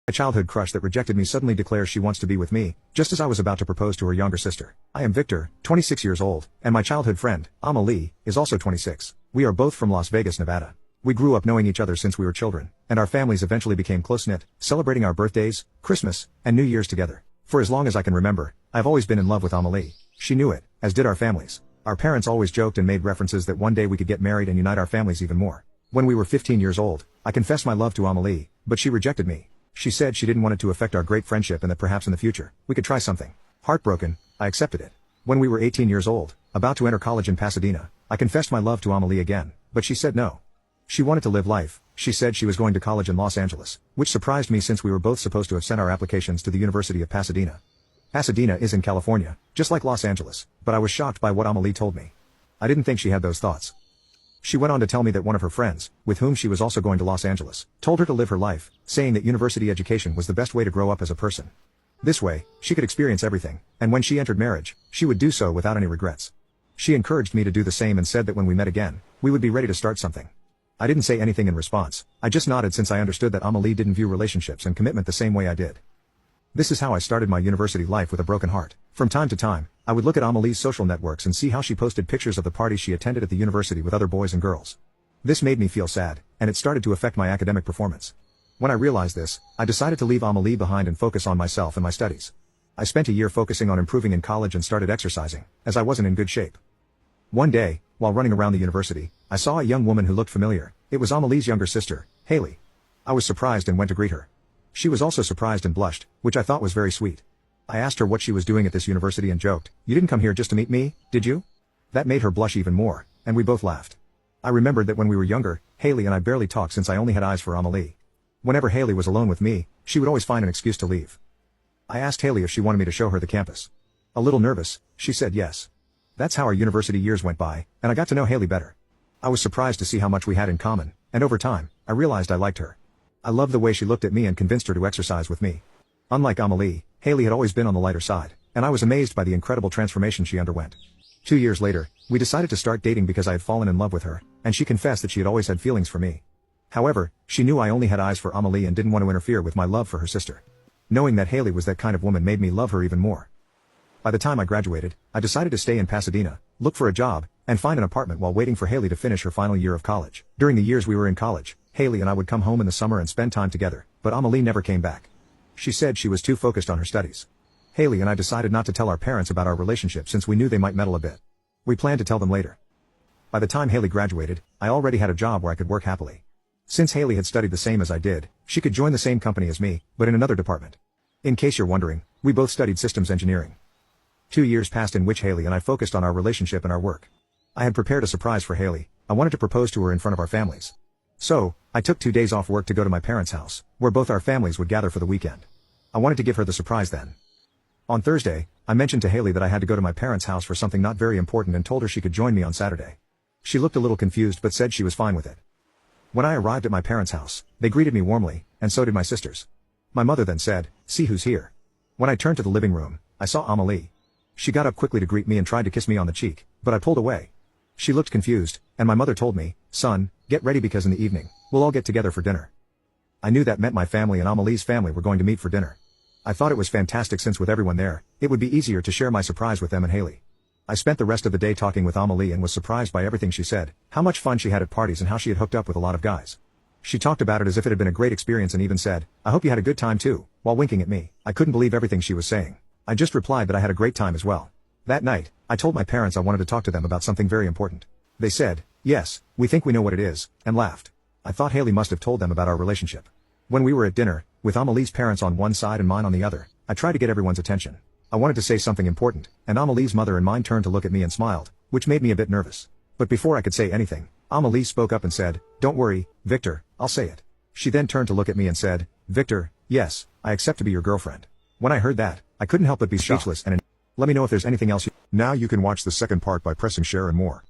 My childhood crush that rejected me suddenly declares she wants to be with me, just as I was about to propose to her younger sister. I am Victor, 26 years old, and my childhood friend, Amelie, is also 26. We are both from Las Vegas, Nevada. We grew up knowing each other since we were children, and our families eventually became close-knit, celebrating our birthdays, Christmas, and New Year's together. For as long as I can remember, I've always been in love with Amelie. She knew it, as did our families. Our parents always joked and made references that one day we could get married and unite our families even more. When we were 15 years old, I confessed my love to Amelie, but she rejected me. She said she didn't want it to affect our great friendship and that perhaps in the future, we could try something. Heartbroken, I accepted it. When we were 18 years old, about to enter college in Pasadena, I confessed my love to Amelie again, but she said no. She wanted to live life. She said she was going to college in Los Angeles, which surprised me since we were both supposed to have sent our applications to the University of Pasadena. Pasadena is in California, just like Los Angeles, but I was shocked by what Amelie told me. I didn't think she had those thoughts. She went on to tell me that one of her friends, with whom she was also going to Los Angeles, told her to live her life, saying that university education was the best way to grow up as a person. This way, she could experience everything, and when she entered marriage, she would do so without any regrets. She encouraged me to do the same and said that when we met again, we would be ready to start something. I didn't say anything in response, I just nodded since I understood that Amelie didn't view relationships and commitment the same way I did. This is how I started my university life with a broken heart. From time to time, I would look at Amelie's social networks and see how she posted pictures of the parties she attended at the university with other boys and girls. This made me feel sad, and it started to affect my academic performance. When I realized this, I decided to leave Amelie behind and focus on myself and my studies. I spent a year focusing on improving in college and started exercising, as I wasn't in good shape. One day, while running around the university, I saw a young woman who looked familiar. It was Amelie's younger sister, Haley. I was surprised and went to greet her. She was also surprised and blushed, which I thought was very sweet. I asked her what she was doing at this university and joked, "You didn't come here just to meet me, did you?" That made her blush even more, and we both laughed. I remembered that when we were younger, Haley and I barely talked since I only had eyes for Amelie. Whenever Haley was alone with me, she would always find an excuse to leave. I asked Haley if she wanted me to show her the campus. A little nervous, she said yes. That's how our university years went by, and I got to know Haley better. I was surprised to see how much we had in common, and over time, I realized I liked her. I loved the way she looked at me and convinced her to exercise with me. Unlike Amelie, Haley had always been on the lighter side, and I was amazed by the incredible transformation she underwent. 2 years later, we decided to start dating because I had fallen in love with her, and she confessed that she had always had feelings for me. However, she knew I only had eyes for Amelie and didn't want to interfere with my love for her sister. Knowing that Haley was that kind of woman made me love her even more. By the time I graduated, I decided to stay in Pasadena, look for a job, and find an apartment while waiting for Haley to finish her final year of college. During the years we were in college, Haley and I would come home in the summer and spend time together, but Amelie never came back. She said she was too focused on her studies. Haley and I decided not to tell our parents about our relationship since we knew they might meddle a bit. We planned to tell them later. By the time Haley graduated, I already had a job where I could work happily. Since Haley had studied the same as I did, she could join the same company as me, but in another department. In case you're wondering, we both studied systems engineering. 2 years passed in which Haley and I focused on our relationship and our work. I had prepared a surprise for Haley. I wanted to propose to her in front of our families. So, I took 2 days off work to go to my parents' house, where both our families would gather for the weekend. I wanted to give her the surprise then. On Thursday, I mentioned to Haley that I had to go to my parents' house for something not very important and told her she could join me on Saturday. She looked a little confused but said she was fine with it. When I arrived at my parents' house, they greeted me warmly, and so did my sisters. My mother then said, "See who's here." When I turned to the living room, I saw Amelie. She got up quickly to greet me and tried to kiss me on the cheek, but I pulled away. She looked confused, and my mother told me, "Son, get ready because in the evening, we'll all get together for dinner." I knew that meant my family and Amelie's family were going to meet for dinner. I thought it was fantastic since with everyone there, it would be easier to share my surprise with them and Haley. I spent the rest of the day talking with Amelie and was surprised by everything she said, how much fun she had at parties and how she had hooked up with a lot of guys. She talked about it as if it had been a great experience and even said, "I hope you had a good time too," while winking at me. I couldn't believe everything she was saying. I just replied that I had a great time as well. That night, I told my parents I wanted to talk to them about something very important. They said, "Yes, we think we know what it is," and laughed. I thought Haley must have told them about our relationship. When we were at dinner, with Amelie's parents on one side and mine on the other, I tried to get everyone's attention. I wanted to say something important, and Amelie's mother and mine turned to look at me and smiled, which made me a bit nervous. But before I could say anything, Amelie spoke up and said, "Don't worry, Victor, I'll say it." She then turned to look at me and said, "Victor, yes, I accept to be your girlfriend." When I heard that, I couldn't help but be speechless and let me know if there's anything else. Now you can watch the second part by pressing share and more.